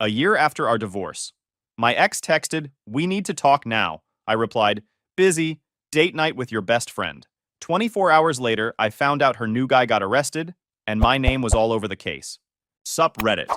A year after our divorce. My ex texted, "We need to talk now." I replied, "Busy, date night with your best friend." 24 hours later, I found out her new guy got arrested, and my name was all over the case. Sup Reddit.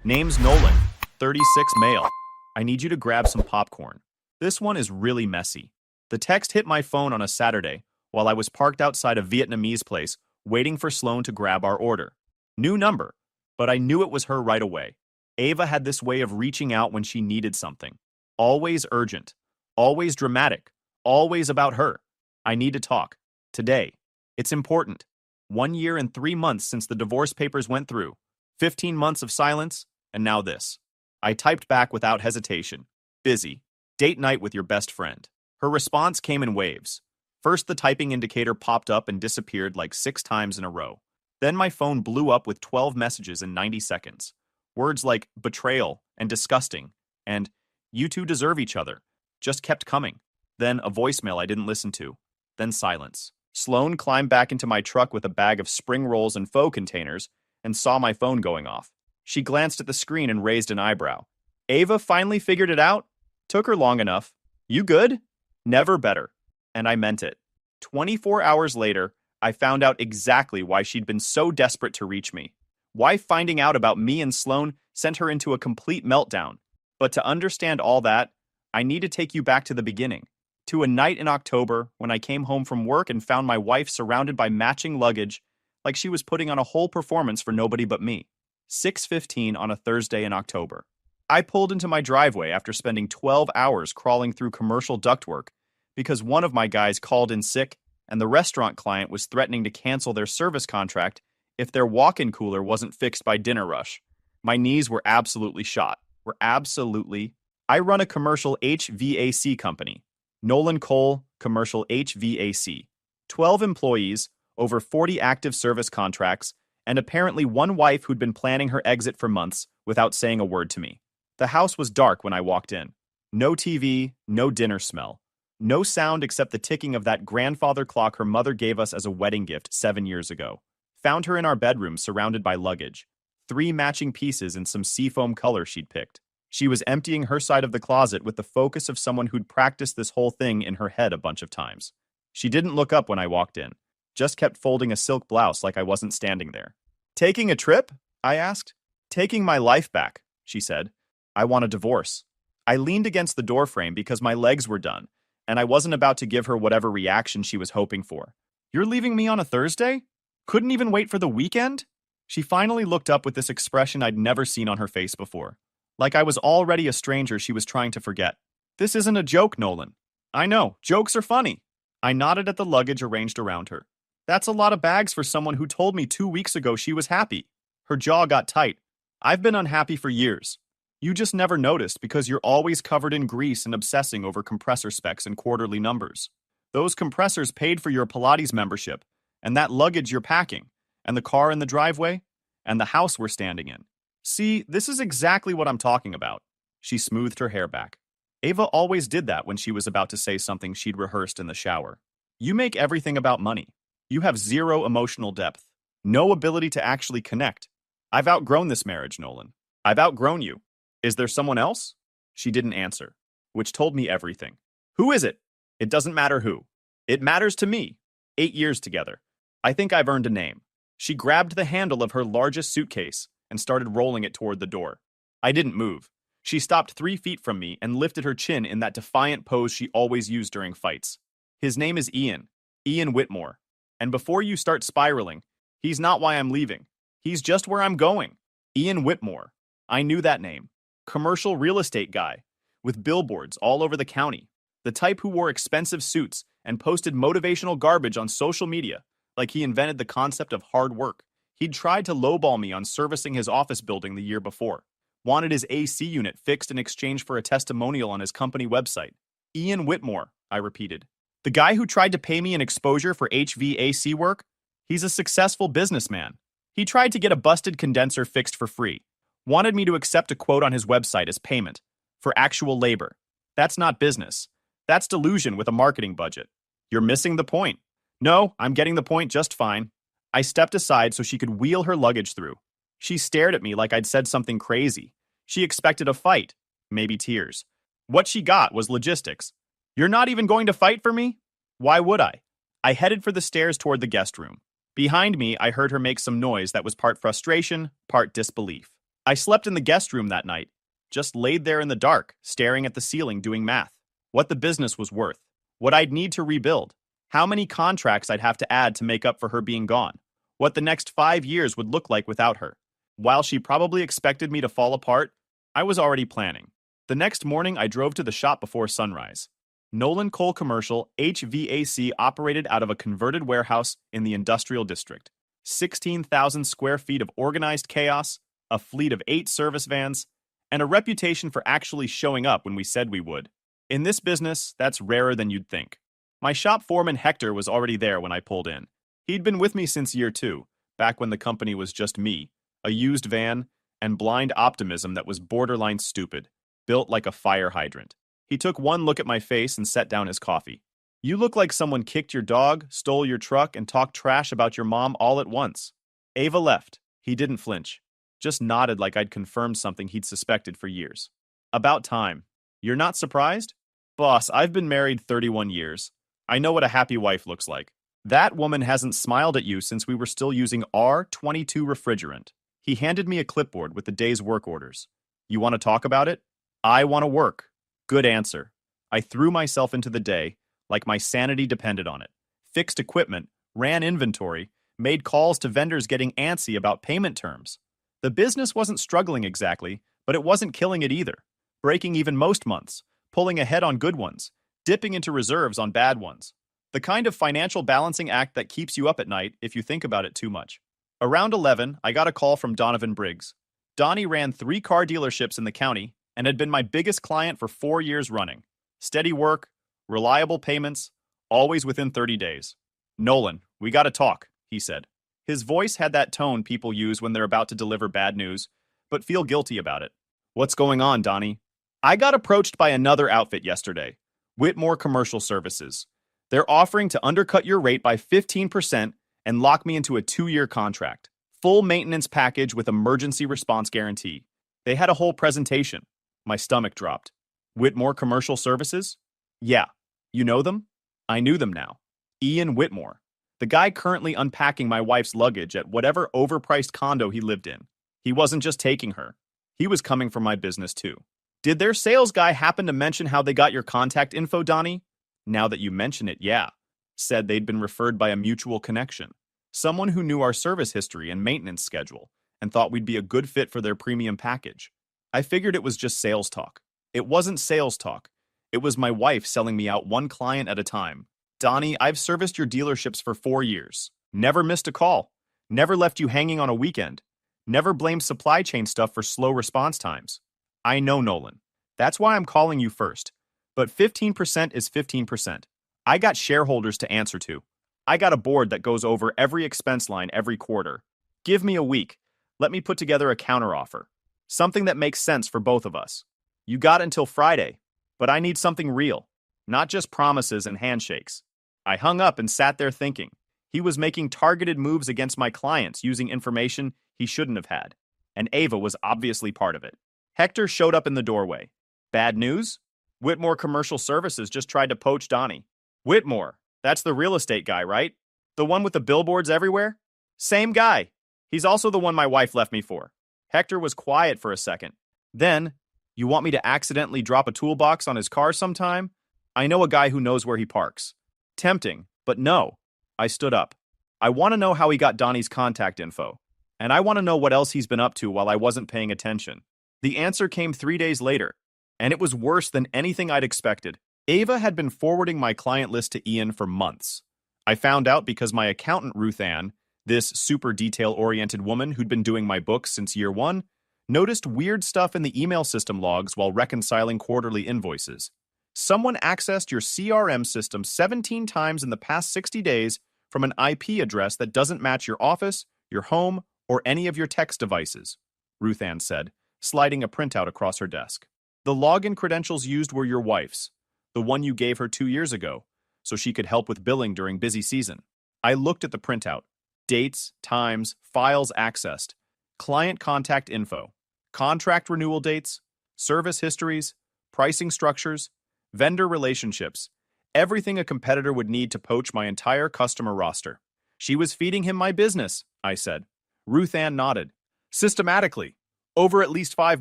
Name's Nolan, 36 male. I need you to grab some popcorn. This one is really messy. The text hit my phone on a Saturday while I was parked outside a Vietnamese place waiting for Sloan to grab our order. New number, but I knew it was her right away. Ava had this way of reaching out when she needed something. Always urgent, always dramatic, always about her. I need to talk. Today. It's important. 1 year and 3 months since the divorce papers went through. 15 months of silence, and now this. I typed back without hesitation. Busy. Date night with your best friend. Her response came in waves. First, the typing indicator popped up and disappeared like 6 times in a row. Then my phone blew up with 12 messages in 90 seconds. Words like betrayal and disgusting and you two deserve each other just kept coming. Then a voicemail I didn't listen to. Then silence. Sloan climbed back into my truck with a bag of spring rolls and faux containers and saw my phone going off. She glanced at the screen and raised an eyebrow. Ava finally figured it out? Took her long enough. You good? Never better. And I meant it. 24 hours later, I found out exactly why she'd been so desperate to reach me. Why finding out about me and Sloan sent her into a complete meltdown. But to understand all that, I need to take you back to the beginning. To a night in October when I came home from work and found my wife surrounded by matching luggage like she was putting on a whole performance for nobody but me. 6:15 on a Thursday in October. I pulled into my driveway after spending 12 hours crawling through commercial ductwork because one of my guys called in sick and the restaurant client was threatening to cancel their service contract if their walk-in cooler wasn't fixed by dinner rush. My knees were absolutely shot. I run a commercial HVAC company. Nolan Commercial HVAC. 12 employees, over 40 active service contracts, and apparently one wife who'd been planning her exit for months without saying a word to me. The house was dark when I walked in. No TV, no dinner smell. No sound except the ticking of that grandfather clock her mother gave us as a wedding gift 7 years ago. Found her in our bedroom surrounded by luggage. 3 matching pieces in some seafoam color she'd picked. She was emptying her side of the closet with the focus of someone who'd practiced this whole thing in her head a bunch of times. She didn't look up when I walked in, just kept folding a silk blouse like I wasn't standing there. "Taking a trip?" I asked. "Taking my life back," she said. "I want a divorce." I leaned against the doorframe because my legs were done, and I wasn't about to give her whatever reaction she was hoping for. "You're leaving me on a Thursday? Couldn't even wait for the weekend?" She finally looked up with this expression I'd never seen on her face before. Like I was already a stranger she was trying to forget. "This isn't a joke, Nolan." "I know, jokes are funny." I nodded at the luggage arranged around her. "That's a lot of bags for someone who told me 2 weeks ago she was happy." Her jaw got tight. "I've been unhappy for years. You just never noticed because you're always covered in grease and obsessing over compressor specs and quarterly numbers. Those compressors paid for your Pilates membership, and that luggage you're packing, and the car in the driveway, and the house we're standing in. See, this is exactly what I'm talking about." She smoothed her hair back. Ava always did that when she was about to say something she'd rehearsed in the shower. "You make everything about money. You have zero emotional depth. No ability to actually connect. I've outgrown this marriage, Nolan. I've outgrown you. Is there someone else?" She didn't answer, which told me everything. "Who is it?" "It doesn't matter who. It matters to me. 8 years together. I think I've earned a name." She grabbed the handle of her largest suitcase and started rolling it toward the door. I didn't move. She stopped 3 feet from me and lifted her chin in that defiant pose she always used during fights. "His name is Ian. Ian Whitmore. And before you start spiraling, he's not why I'm leaving. He's just where I'm going. Ian Whitmore." I knew that name. Commercial real estate guy, with billboards all over the county. The type who wore expensive suits and posted motivational garbage on social media, like he invented the concept of hard work. He'd tried to lowball me on servicing his office building the year before. Wanted his AC unit fixed in exchange for a testimonial on his company website. "Ian Whitmore," I repeated. "The guy who tried to pay me an exposure for HVAC work? He's a successful businessman. He tried to get a busted condenser fixed for free. Wanted me to accept a quote on his website as payment for actual labor. That's not business. That's delusion with a marketing budget. You're missing the point." "No, I'm getting the point just fine." I stepped aside so she could wheel her luggage through. She stared at me like I'd said something crazy. She expected a fight, maybe tears. What she got was logistics. You're not even going to fight for me? Why would I? I headed for the stairs toward the guest room. Behind me, I heard her make some noise that was part frustration, part disbelief. I slept in the guest room that night, just laid there in the dark, staring at the ceiling doing math. What the business was worth, what I'd need to rebuild, how many contracts I'd have to add to make up for her being gone, what the next 5 years would look like without her. While she probably expected me to fall apart, I was already planning. The next morning, I drove to the shop before sunrise. Nolan Coal Commercial HVAC operated out of a converted warehouse in the industrial district. 16,000 square feet of organized chaos, a fleet of 8 service vans, and a reputation for actually showing up when we said we would. In this business, that's rarer than you'd think. My shop foreman Hector was already there when I pulled in. He'd been with me since year 2, back when the company was just me, a used van, and blind optimism that was borderline stupid, built like a fire hydrant. He took one look at my face and set down his coffee. You look like someone kicked your dog, stole your truck, and talked trash about your mom all at once. Ava left. He didn't flinch. Just nodded like I'd confirmed something he'd suspected for years. About time. You're not surprised? Boss, I've been married 31 years. I know what a happy wife looks like. That woman hasn't smiled at you since we were still using R22 refrigerant. He handed me a clipboard with the day's work orders. You want to talk about it? I want to work. Good answer. I threw myself into the day like my sanity depended on it. Fixed equipment, ran inventory, made calls to vendors getting antsy about payment terms. The business wasn't struggling exactly, but it wasn't killing it either. Breaking even most months, pulling ahead on good ones, dipping into reserves on bad ones. The kind of financial balancing act that keeps you up at night if you think about it too much. Around 11, I got a call from Donovan Briggs. Donnie ran 3 car dealerships in the county and had been my biggest client for 4 years running. Steady work, reliable payments, always within 30 days. Nolan, we gotta talk, he said. His voice had that tone people use when they're about to deliver bad news, but feel guilty about it. What's going on, Donnie? I got approached by another outfit yesterday, Whitmore Commercial Services. They're offering to undercut your rate by 15% and lock me into a 2-year contract. Full maintenance package with emergency response guarantee. They had a whole presentation. My stomach dropped. Whitmore Commercial Services? Yeah. You know them? I knew them now. Ian Whitmore. The guy currently unpacking my wife's luggage at whatever overpriced condo he lived in. He wasn't just taking her. He was coming for my business too. Did their sales guy happen to mention how they got your contact info, Donnie? Now that you mention it, yeah. Said they'd been referred by a mutual connection. Someone who knew our service history and maintenance schedule and thought we'd be a good fit for their premium package. I figured it was just sales talk. It wasn't sales talk. It was my wife selling me out one client at a time. Donnie, I've serviced your dealerships for 4 years. Never missed a call. Never left you hanging on a weekend. Never blamed supply chain stuff for slow response times. I know, Nolan. That's why I'm calling you first. But 15% is 15%. I got shareholders to answer to. I got a board that goes over every expense line every quarter. Give me a week. Let me put together a counteroffer. Something that makes sense for both of us. You got until Friday, but I need something real. Not just promises and handshakes. I hung up and sat there thinking. He was making targeted moves against my clients using information he shouldn't have had. And Ava was obviously part of it. Hector showed up in the doorway. Bad news? Whitmore Commercial Services just tried to poach Donnie. Whitmore, that's the real estate guy, right? The one with the billboards everywhere? Same guy. He's also the one my wife left me for. Hector was quiet for a second. Then, you want me to accidentally drop a toolbox on his car sometime? I know a guy who knows where he parks. Tempting, but no. I stood up. I want to know how he got Donnie's contact info. And I want to know what else he's been up to while I wasn't paying attention. The answer came 3 days later, and it was worse than anything I'd expected. Ava had been forwarding my client list to Ian for months. I found out because my accountant Ruth Ann, this super detail-oriented woman who'd been doing my books since year 1, noticed weird stuff in the email system logs while reconciling quarterly invoices. Someone accessed your CRM system 17 times in the past 60 days from an IP address that doesn't match your office, your home, or any of your text devices, Ruth Ann said, sliding a printout across her desk. The login credentials used were your wife's, the one you gave her 2 years ago, so she could help with billing during busy season. I looked at the printout. Dates, times, files accessed, client contact info, contract renewal dates, service histories, pricing structures, vendor relationships, everything a competitor would need to poach my entire customer roster. She was feeding him my business, I said. Ruth Ann nodded. Systematically. Over at least 5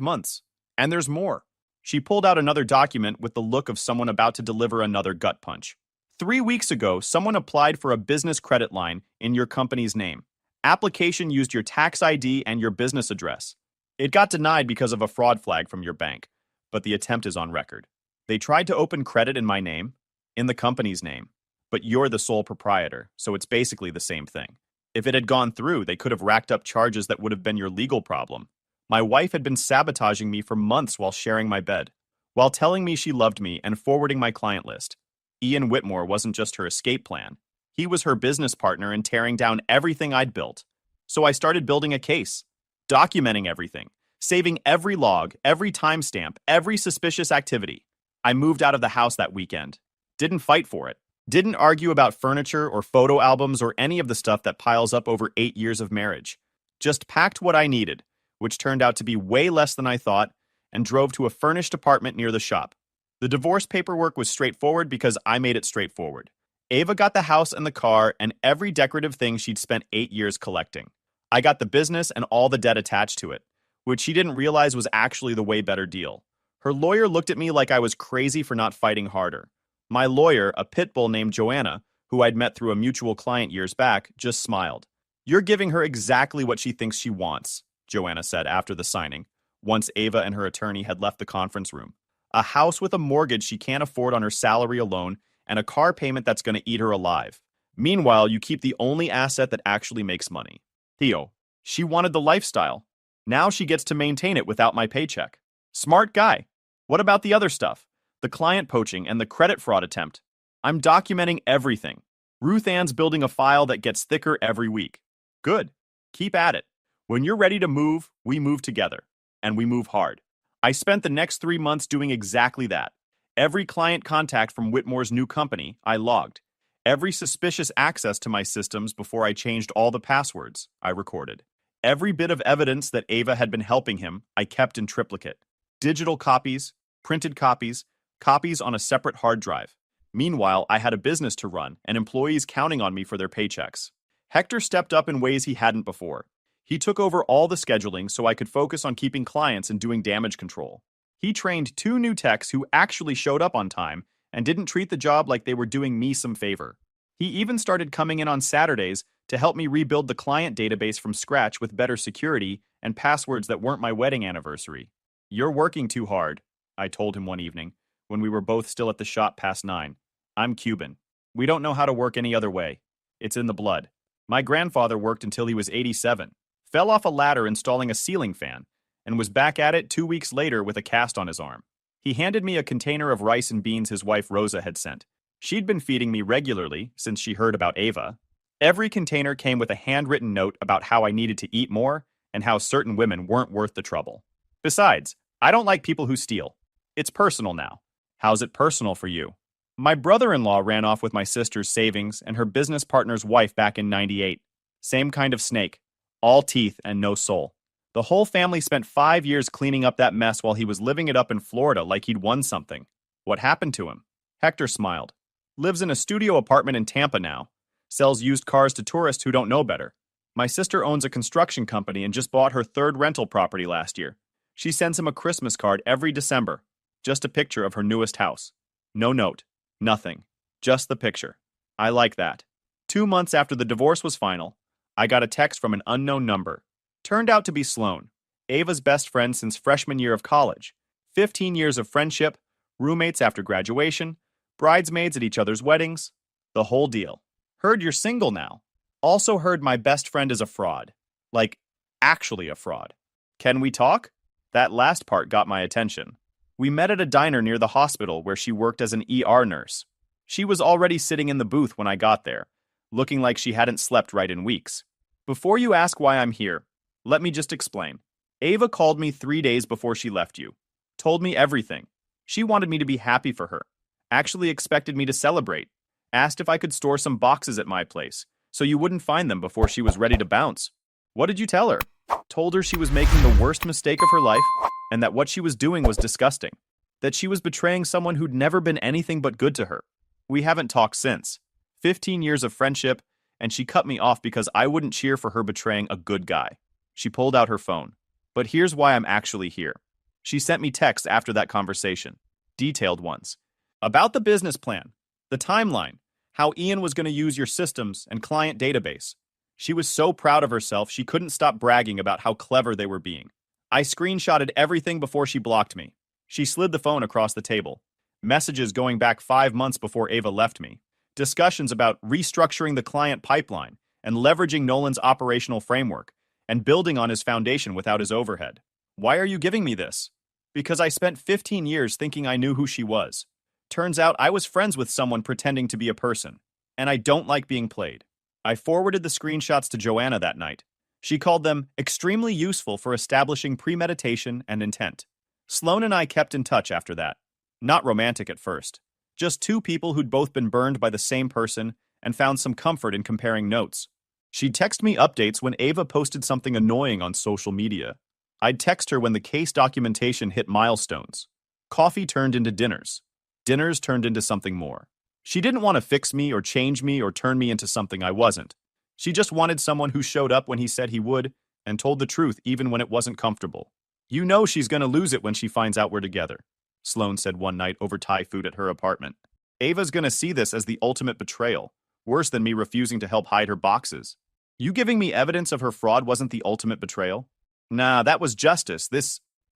months. And there's more. She pulled out another document with the look of someone about to deliver another gut punch. 3 weeks ago, someone applied for a business credit line in your company's name. Application used your tax ID and your business address. It got denied because of a fraud flag from your bank, but the attempt is on record. They tried to open credit in my name, in the company's name, but you're the sole proprietor, so it's basically the same thing. If it had gone through, they could have racked up charges that would have been your legal problem. My wife had been sabotaging me for months while sharing my bed, while telling me she loved me and forwarding my client list. Ian Whitmore wasn't just her escape plan. He was her business partner in tearing down everything I'd built. So I started building a case, documenting everything, saving every log, every timestamp, every suspicious activity. I moved out of the house that weekend. Didn't fight for it. Didn't argue about furniture or photo albums or any of the stuff that piles up over 8 years of marriage. Just packed what I needed, which turned out to be way less than I thought, and drove to a furnished apartment near the shop. The divorce paperwork was straightforward because I made it straightforward. Ava got the house and the car and every decorative thing she'd spent 8 years collecting. I got the business and all the debt attached to it, which she didn't realize was actually the way better deal. Her lawyer looked at me like I was crazy for not fighting harder. My lawyer, a pit bull named Joanna, who I'd met through a mutual client years back, just smiled. "You're giving her exactly what she thinks she wants," Joanna said after the signing, once Ava and her attorney had left the conference room. "A house with a mortgage she can't afford on her salary alone, and a car payment that's going to eat her alive. Meanwhile, you keep the only asset that actually makes money." Theo, she wanted the lifestyle. Now she gets to maintain it without my paycheck. Smart guy. What about the other stuff? The client poaching and the credit fraud attempt. I'm documenting everything. Ruth Ann's building a file that gets thicker every week. Good. Keep at it. When you're ready to move, we move together. And we move hard. I spent the next 3 months doing exactly that. Every client contact from Whitmore's new company, I logged. Every suspicious access to my systems before I changed all the passwords, I recorded. Every bit of evidence that Ava had been helping him, I kept in triplicate. Digital copies, printed copies, copies on a separate hard drive. Meanwhile, I had a business to run and employees counting on me for their paychecks. Hector stepped up in ways he hadn't before. He took over all the scheduling so I could focus on keeping clients and doing damage control. He trained 2 new techs who actually showed up on time and didn't treat the job like they were doing me some favor. He even started coming in on Saturdays to help me rebuild the client database from scratch with better security and passwords that weren't my wedding anniversary. "You're working too hard," I told him one evening, when we were both still at the shop past 9. "I'm Cuban. We don't know how to work any other way. It's in the blood. My grandfather worked until he was 87, fell off a ladder installing a ceiling fan, and was back at it 2 weeks later with a cast on his arm." He handed me a container of rice and beans his wife Rosa had sent. She'd been feeding me regularly since she heard about Ava. Every container came with a handwritten note about how I needed to eat more and how certain women weren't worth the trouble. Besides, I don't like people who steal. It's personal now. How's it personal for you? My brother-in-law ran off with my sister's savings and her business partner's wife back in '98. Same kind of snake. All teeth and no soul. The whole family spent 5 years cleaning up that mess while he was living it up in Florida like he'd won something. What happened to him? Hector smiled. Lives in a studio apartment in Tampa now. Sells used cars to tourists who don't know better. My sister owns a construction company and just bought her 3rd rental property last year. She sends him a Christmas card every December. Just a picture of her newest house. No note. Nothing. Just the picture. I like that. 2 months after the divorce was final, I got a text from an unknown number. Turned out to be Sloan, Ava's best friend since freshman year of college. 15 years of friendship, roommates after graduation, bridesmaids at each other's weddings. The whole deal. Heard you're single now. Also heard my best friend is a fraud. Like, actually a fraud. Can we talk? That last part got my attention. We met at a diner near the hospital where she worked as an ER nurse. She was already sitting in the booth when I got there, looking like she hadn't slept right in weeks. Before you ask why I'm here, let me just explain. Ava called me 3 days before she left you. Told me everything. She wanted me to be happy for her. Actually expected me to celebrate. Asked if I could store some boxes at my place, so you wouldn't find them before she was ready to bounce. What did you tell her? Told her she was making the worst mistake of her life and that what she was doing was disgusting. That she was betraying someone who'd never been anything but good to her. We haven't talked since. 15 years of friendship, and she cut me off because I wouldn't cheer for her betraying a good guy. She pulled out her phone. But here's why I'm actually here. She sent me texts after that conversation. Detailed ones. About the business plan, the timeline, how Ian was going to use your systems and client database. She was so proud of herself she couldn't stop bragging about how clever they were being. I screenshotted everything before she blocked me. She slid the phone across the table. Messages going back 5 months before Ava left me. Discussions about restructuring the client pipeline and leveraging Nolan's operational framework and building on his foundation without his overhead. Why are you giving me this? Because I spent 15 years thinking I knew who she was. Turns out I was friends with someone pretending to be a person, and I don't like being played. I forwarded the screenshots to Joanna that night. She called them extremely useful for establishing premeditation and intent. Sloan and I kept in touch after that. Not romantic at first. Just two people who'd both been burned by the same person and found some comfort in comparing notes. She'd text me updates when Ava posted something annoying on social media. I'd text her when the case documentation hit milestones. Coffee turned into dinners. Dinners turned into something more. She didn't want to fix me or change me or turn me into something I wasn't. She just wanted someone who showed up when he said he would and told the truth even when it wasn't comfortable. You know she's going to lose it when she finds out we're together, Sloan said one night over Thai food at her apartment. Ava's going to see this as the ultimate betrayal, worse than me refusing to help hide her boxes. You giving me evidence of her fraud wasn't the ultimate betrayal? Nah, that was justice.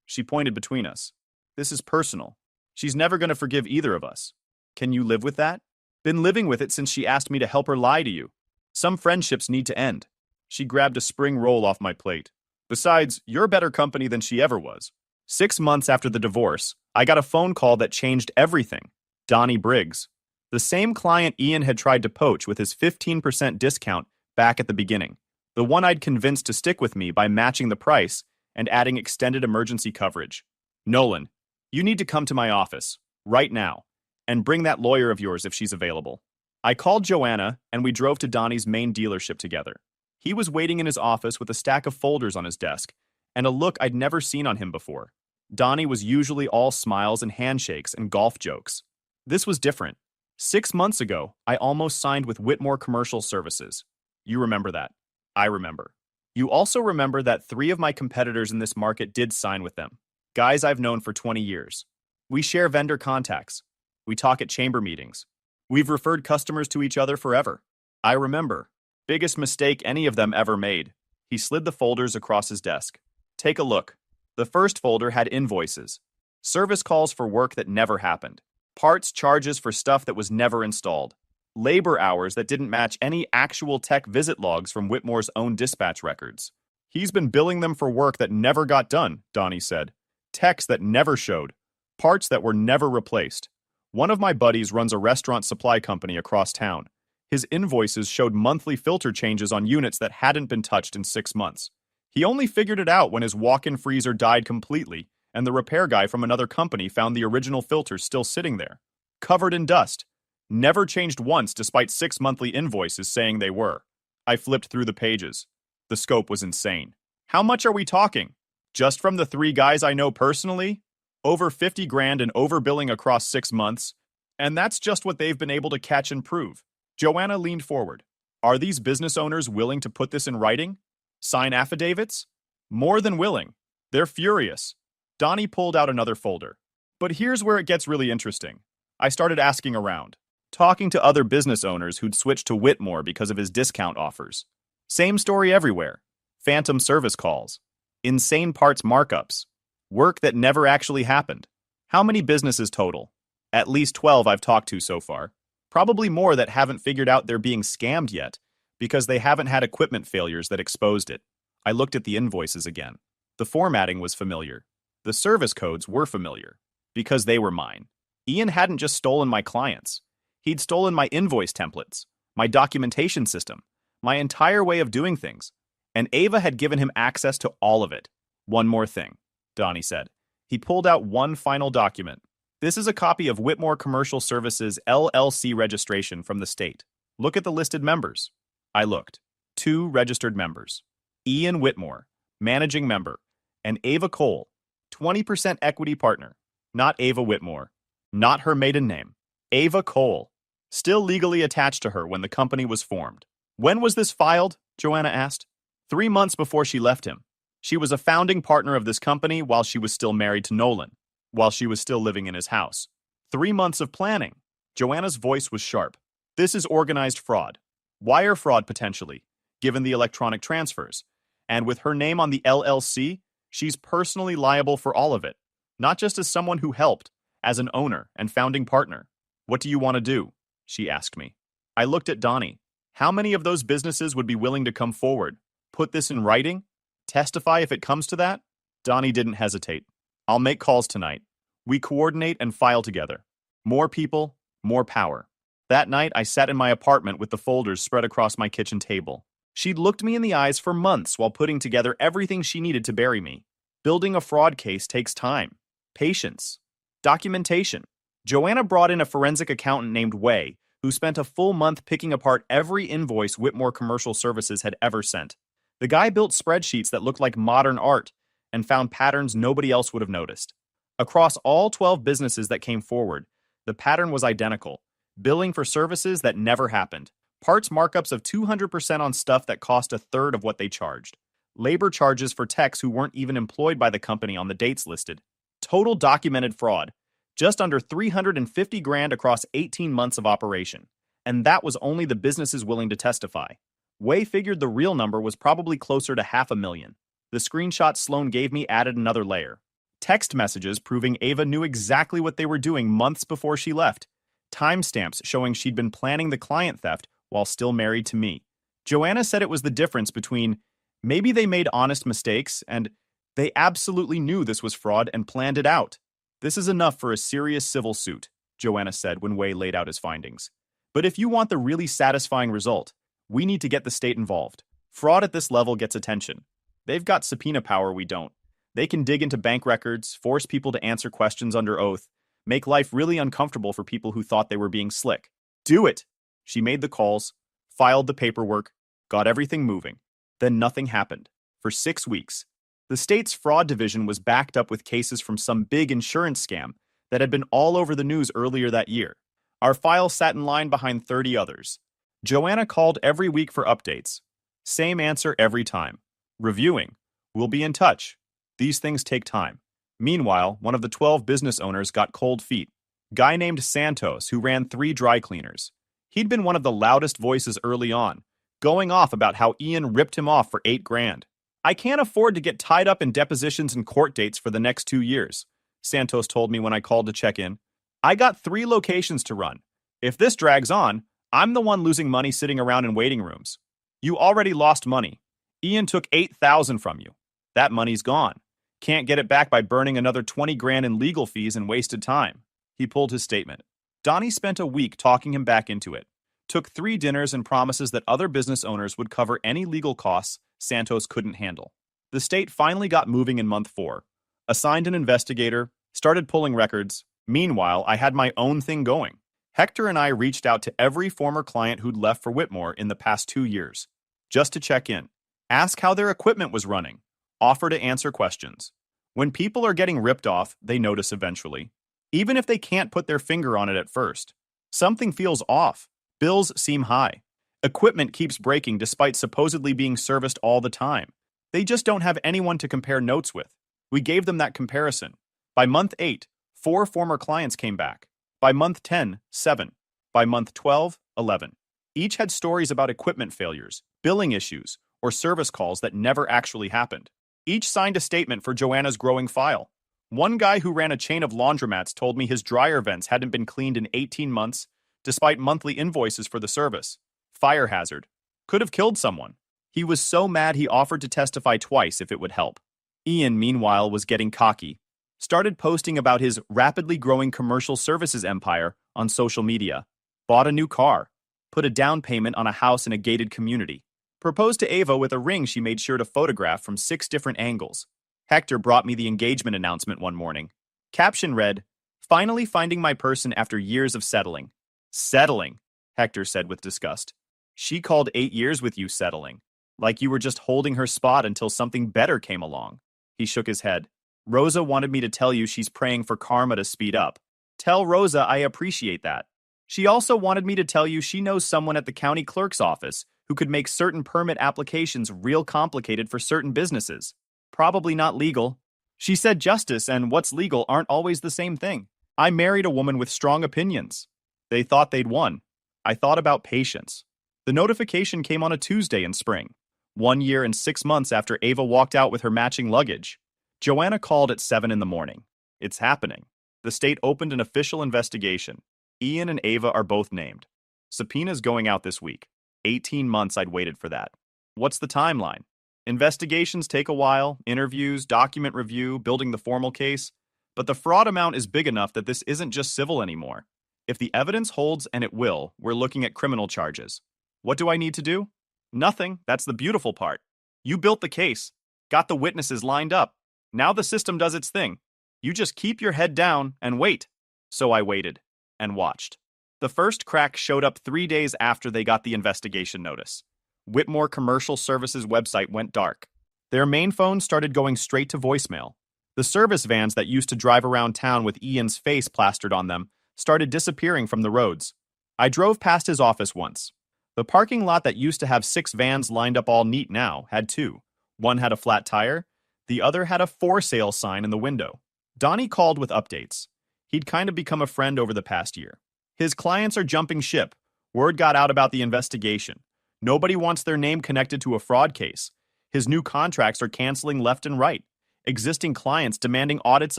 She pointed between us. This is personal. She's never going to forgive either of us. Can you live with that? Been living with it since she asked me to help her lie to you. Some friendships need to end. She grabbed a spring roll off my plate. Besides, you're better company than she ever was. 6 months after the divorce, I got a phone call that changed everything. Donnie Briggs. The same client Ian had tried to poach with his 15% discount back at the beginning. The one I'd convinced to stick with me by matching the price and adding extended emergency coverage. Nolan, you need to come to my office, right now, and bring that lawyer of yours if she's available. I called Joanna, and we drove to Donnie's main dealership together. He was waiting in his office with a stack of folders on his desk, and a look I'd never seen on him before. Donnie was usually all smiles and handshakes and golf jokes. This was different. 6 months ago, I almost signed with Whitmore Commercial Services. You remember that. I remember. You also remember that 3 of my competitors in this market did sign with them. Guys I've known for 20 years. We share vendor contacts. We talk at chamber meetings. We've referred customers to each other forever. I remember. Biggest mistake any of them ever made. He slid the folders across his desk. Take a look. The first folder had invoices. Service calls for work that never happened. Parts charges for stuff that was never installed. Labor hours that didn't match any actual tech visit logs from Whitmore's own dispatch records. He's been billing them for work that never got done, Donnie said. Techs that never showed. Parts that were never replaced. One of my buddies runs a restaurant supply company across town. His invoices showed monthly filter changes on units that hadn't been touched in 6 months. He only figured it out when his walk-in freezer died completely, and the repair guy from another company found the original filters still sitting there, covered in dust. Never changed once despite 6 monthly invoices saying they were. I flipped through the pages. The scope was insane. How much are we talking? Just from the 3 guys I know personally? Over 50 grand in overbilling across 6 months. And that's just what they've been able to catch and prove. Joanna leaned forward. Are these business owners willing to put this in writing? Sign affidavits? More than willing. They're furious. Donnie pulled out another folder. But here's where it gets really interesting. I started asking around. Talking to other business owners who'd switched to Whitmore because of his discount offers. Same story everywhere. Phantom service calls. Insane parts markups. Work that never actually happened. How many businesses total? At least 12 I've talked to so far. Probably more that haven't figured out they're being scammed yet, because they haven't had equipment failures that exposed it. I looked at the invoices again. The formatting was familiar. The service codes were familiar, because they were mine. Ian hadn't just stolen my clients. He'd stolen my invoice templates, my documentation system, my entire way of doing things, and Ava had given him access to all of it. One more thing, Donnie said. He pulled out one final document. This is a copy of Whitmore Commercial Services LLC registration from the state. Look at the listed members. I looked. 2 registered members. Ian Whitmore, managing member, and Ava Cole, 20% equity partner. Not Ava Whitmore. Not her maiden name. Ava Cole. Still legally attached to her when the company was formed. When was this filed? Joanna asked. 3 months before she left him. She was a founding partner of this company while she was still married to Nolan, while she was still living in his house. 3 months of planning. Joanna's voice was sharp. This is organized fraud. Wire fraud potentially, given the electronic transfers. And with her name on the LLC, she's personally liable for all of it. Not just as someone who helped, as an owner and founding partner. What do you want to do? She asked me. I looked at Donnie. How many of those businesses would be willing to come forward, put this in writing, testify if it comes to that? Donnie didn't hesitate. I'll make calls tonight. We coordinate and file together. More people, more power. That night, I sat in my apartment with the folders spread across my kitchen table. She'd looked me in the eyes for months while putting together everything she needed to bury me. Building a fraud case takes time, patience, documentation. Joanna brought in a forensic accountant named Way, who spent a full month picking apart every invoice Whitmore Commercial Services had ever sent. The guy built spreadsheets that looked like modern art and found patterns nobody else would have noticed. Across all 12 businesses that came forward, the pattern was identical. Billing for services that never happened. Parts markups of 200% on stuff that cost a third of what they charged. Labor charges for techs who weren't even employed by the company on the dates listed. Total documented fraud. Just under $350,000 across 18 months of operation. And that was only the businesses willing to testify. Way figured the real number was probably closer to $500,000. The screenshots Sloan gave me added another layer. Text messages proving Ava knew exactly what they were doing months before she left. Timestamps showing she'd been planning the client theft while still married to me. Joanna said it was the difference between maybe they made honest mistakes and they absolutely knew this was fraud and planned it out. This is enough for a serious civil suit, Joanna said when Way laid out his findings. But if you want the really satisfying result, we need to get the state involved. Fraud at this level gets attention. They've got subpoena power we don't. They can dig into bank records, force people to answer questions under oath, make life really uncomfortable for people who thought they were being slick. Do it! She made the calls, filed the paperwork, got everything moving. Then nothing happened. For 6 weeks. The state's fraud division was backed up with cases from some big insurance scam that had been all over the news earlier that year. Our file sat in line behind 30 others. Joanna called every week for updates. Same answer every time. Reviewing. We'll be in touch. These things take time. Meanwhile, one of the 12 business owners got cold feet. Guy named Santos, who ran 3 dry cleaners. He'd been one of the loudest voices early on, going off about how Ian ripped him off for $8,000. I can't afford to get tied up in depositions and court dates for the next 2 years, Santos told me when I called to check in. I got 3 locations to run. If this drags on, I'm the one losing money sitting around in waiting rooms. You already lost money. Ian took $8,000 from you. That money's gone. Can't get it back by burning another $20,000 in legal fees and wasted time. He pulled his statement. Donnie spent a week talking him back into it. Took 3 dinners and promises that other business owners would cover any legal costs Santos couldn't handle. The state finally got moving in month 4. Assigned an investigator, started pulling records. Meanwhile, I had my own thing going. Hector and I reached out to every former client who'd left for Whitmore in the past 2 years. Just to check in. Ask how their equipment was running. Offer to answer questions. When people are getting ripped off, they notice eventually. Even if they can't put their finger on it at first. Something feels off. Bills seem high. Equipment keeps breaking despite supposedly being serviced all the time. They just don't have anyone to compare notes with. We gave them that comparison. By month 8, 4 former clients came back. By month 10, 7. By month 12, 11. Each had stories about equipment failures, billing issues, or service calls that never actually happened. Each signed a statement for Joanna's growing file. One guy who ran a chain of laundromats told me his dryer vents hadn't been cleaned in 18 months, despite monthly invoices for the service. Fire hazard. Could have killed someone. He was so mad he offered to testify twice if it would help. Ian, meanwhile, was getting cocky. Started posting about his rapidly growing commercial services empire on social media. Bought a new car. Put a down payment on a house in a gated community. Proposed to Ava with a ring she made sure to photograph from 6 different angles. Hector brought me the engagement announcement one morning. Caption read, "Finally finding my person after years of settling." Settling, Hector said with disgust. She called 8 years with you settling. Like you were just holding her spot until something better came along. He shook his head. Rosa wanted me to tell you she's praying for karma to speed up. Tell Rosa I appreciate that. She also wanted me to tell you she knows someone at the county clerk's office who could make certain permit applications real complicated for certain businesses. Probably not legal. She said justice and what's legal aren't always the same thing. I married a woman with strong opinions. They thought they'd won. I thought about patience. The notification came on a Tuesday in spring, 1 year and 6 months after Ava walked out with her matching luggage. Joanna called at 7 in the morning. It's happening. The state opened an official investigation. Ian and Ava are both named. Subpoena's going out this week. 18 months I'd waited for that. What's the timeline? Investigations take a while, interviews, document review, building the formal case. But the fraud amount is big enough that this isn't just civil anymore. If the evidence holds, and it will, we're looking at criminal charges. What do I need to do? Nothing. That's the beautiful part. You built the case, got the witnesses lined up. Now the system does its thing. You just keep your head down and wait. So I waited and watched. The first crack showed up 3 days after they got the investigation notice. Whitmore Commercial Services website went dark. Their main phone started going straight to voicemail. The service vans that used to drive around town with Ian's face plastered on them started disappearing from the roads. I drove past his office once. The parking lot that used to have 6 vans lined up all neat now had 2. One had a flat tire. The other had a for sale sign in the window. Donnie called with updates. He'd kind of become a friend over the past year. His clients are jumping ship. Word got out about the investigation. Nobody wants their name connected to a fraud case. His new contracts are canceling left and right. Existing clients demanding audits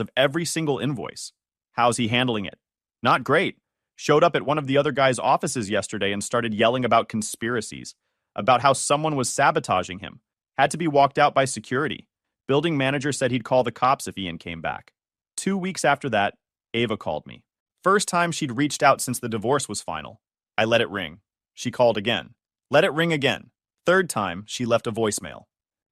of every single invoice. How's he handling it? Not great. Showed up at one of the other guys' offices yesterday and started yelling about conspiracies, about how someone was sabotaging him. Had to be walked out by security. Building manager said he'd call the cops if Ian came back. 2 weeks after that, Ava called me. First time she'd reached out since the divorce was final. I let it ring. She called again. Let it ring again. Third time, she left a voicemail.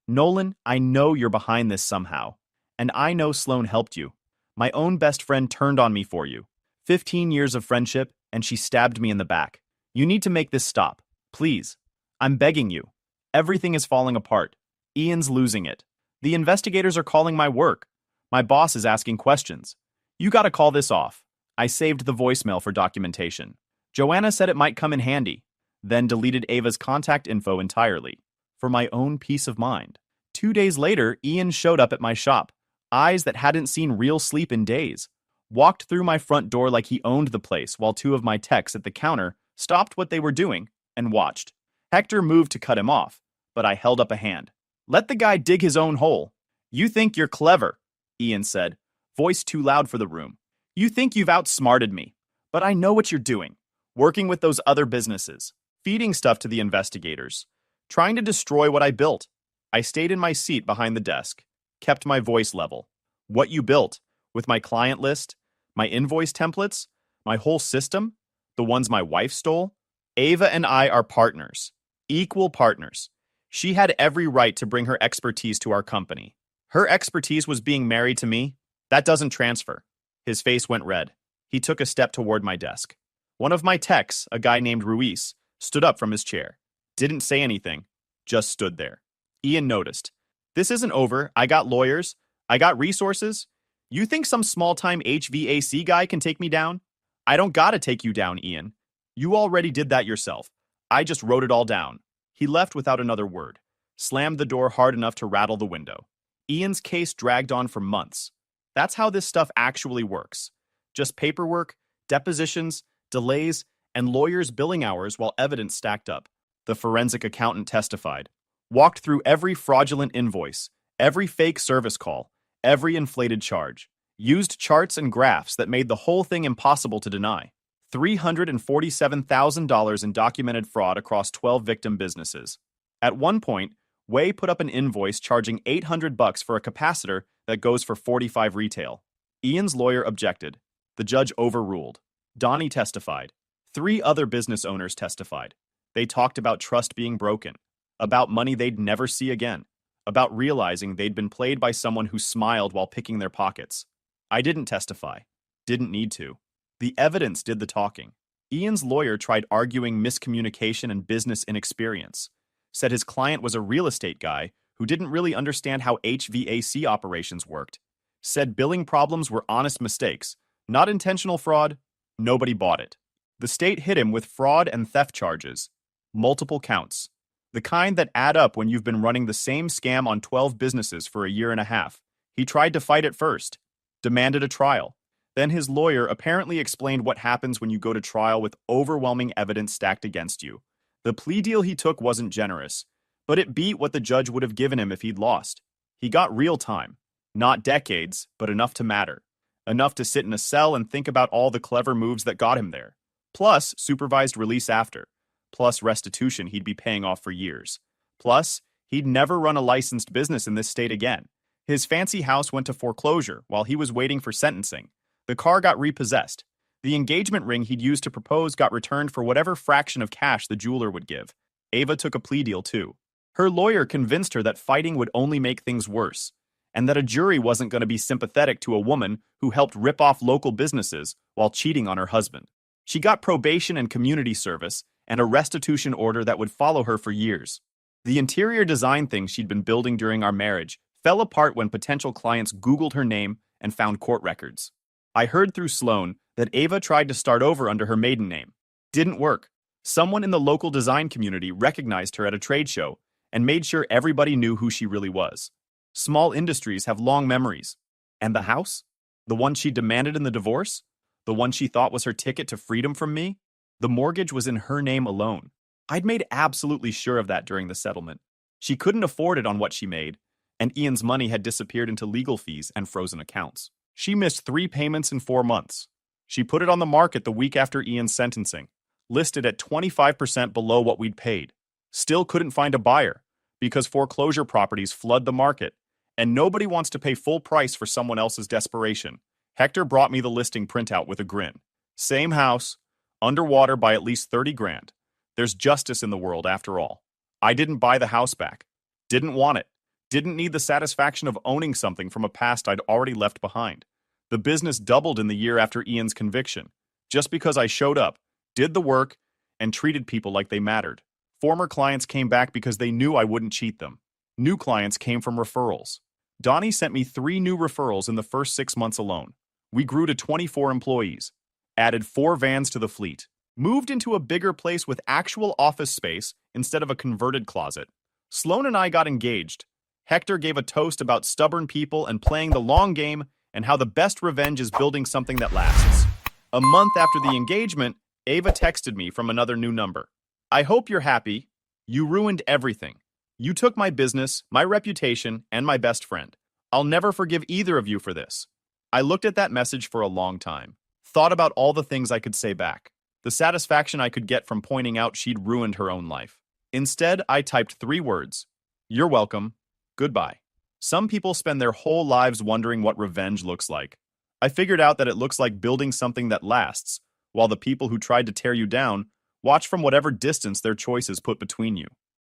Nolan, I know you're behind this somehow. And I know Sloan helped you. My own best friend turned on me for you. 15 years of friendship, and she stabbed me in the back. You need to make this stop. Please. I'm begging you. Everything is falling apart. Ian's losing it. The investigators are calling my work. My boss is asking questions. You gotta call this off. I saved the voicemail for documentation. Joanna said it might come in handy, then deleted Ava's contact info entirely, for my own peace of mind. 2 days later, Ian showed up at my shop, eyes that hadn't seen real sleep in days. Walked through my front door like he owned the place while 2 of my techs at the counter stopped what they were doing and watched. Hector moved to cut him off, but I held up a hand. Let the guy dig his own hole. You think you're clever, Ian said, voice too loud for the room. You think you've outsmarted me, but I know what you're doing. Working with those other businesses, feeding stuff to the investigators, trying to destroy what I built. I stayed in my seat behind the desk, kept my voice level. What you built, with my client list, my invoice templates, my whole system, the ones my wife stole. Ava and I are partners, equal partners. She had every right to bring her expertise to our company. Her expertise was being married to me. That doesn't transfer. His face went red. He took a step toward my desk. One of my techs, a guy named Ruiz, stood up from his chair. Didn't say anything, just stood there. Ian noticed. This isn't over. I got lawyers. I got resources. You think some small-time HVAC guy can take me down? I don't gotta take you down, Ian. You already did that yourself. I just wrote it all down. He left without another word, slammed the door hard enough to rattle the window. Ian's case dragged on for months. That's how this stuff actually works. Just paperwork, depositions, delays, and lawyers' billing hours while evidence stacked up. The forensic accountant testified. Walked through every fraudulent invoice, every fake service call, every inflated charge. Used charts and graphs that made the whole thing impossible to deny. $347,000 in documented fraud across 12 victim businesses. At one point, Way put up an invoice charging $800 for a capacitor that goes for $45 retail. Ian's lawyer objected. The judge overruled. Donnie testified. 3 other business owners testified. They talked about trust being broken, about money they'd never see again, about realizing they'd been played by someone who smiled while picking their pockets. I didn't testify. Didn't need to. The evidence did the talking. Ian's lawyer tried arguing miscommunication and business inexperience. said his client was a real estate guy who didn't really understand how HVAC operations worked, said billing problems were honest mistakes, not intentional fraud. Nobody bought it. The state hit him with fraud and theft charges, multiple counts, the kind that add up when you've been running the same scam on 12 businesses for a year and a half. He tried to fight it first, demanded a trial. Then his lawyer apparently explained what happens when you go to trial with overwhelming evidence stacked against you. The plea deal he took wasn't generous, but it beat what the judge would have given him if he'd lost. He got real time. Not decades, but enough to matter. Enough to sit in a cell and think about all the clever moves that got him there. Plus, supervised release after. Plus, restitution he'd be paying off for years. Plus, he'd never run a licensed business in this state again. His fancy house went to foreclosure while he was waiting for sentencing. The car got repossessed. The engagement ring he'd used to propose got returned for whatever fraction of cash the jeweler would give. Ava took a plea deal too. Her lawyer convinced her that fighting would only make things worse, and that a jury wasn't going to be sympathetic to a woman who helped rip off local businesses while cheating on her husband. She got probation and community service, and a restitution order that would follow her for years. The interior design thing she'd been building during our marriage fell apart when potential clients Googled her name and found court records. I heard through Sloan that Ava tried to start over under her maiden name. Didn't work. Someone in the local design community recognized her at a trade show and made sure everybody knew who she really was. Small industries have long memories. And the house? The one she demanded in the divorce? The one she thought was her ticket to freedom from me? The mortgage was in her name alone. I'd made absolutely sure of that during the settlement. She couldn't afford it on what she made, and Ian's money had disappeared into legal fees and frozen accounts. She missed 3 payments in 4 months. She put it on the market the week after Ian's sentencing, listed at 25% below what we'd paid. Still couldn't find a buyer, because foreclosure properties flood the market, and nobody wants to pay full price for someone else's desperation. Hector brought me the listing printout with a grin. Same house, underwater by at least 30 grand. There's justice in the world after all. I didn't buy the house back. Didn't want it. Didn't need the satisfaction of owning something from a past I'd already left behind. The business doubled in the year after Ian's conviction, just because I showed up, did the work, and treated people like they mattered. Former clients came back because they knew I wouldn't cheat them. New clients came from referrals. Donnie sent me 3 new referrals in the first 6 months alone. We grew to 24 employees, added 4 vans to the fleet, moved into a bigger place with actual office space instead of a converted closet. Sloan and I got engaged. Hector gave a toast about stubborn people and playing the long game and how the best revenge is building something that lasts. A month after the engagement, Ava texted me from another new number. I hope you're happy. You ruined everything. You took my business, my reputation, and my best friend. I'll never forgive either of you for this. I looked at that message for a long time, thought about all the things I could say back, the satisfaction I could get from pointing out she'd ruined her own life. Instead, I typed 3 words. You're welcome. Goodbye. Some people spend their whole lives wondering what revenge looks like. I figured out that it looks like building something that lasts, while the people who tried to tear you down watch from whatever distance their choices put between you.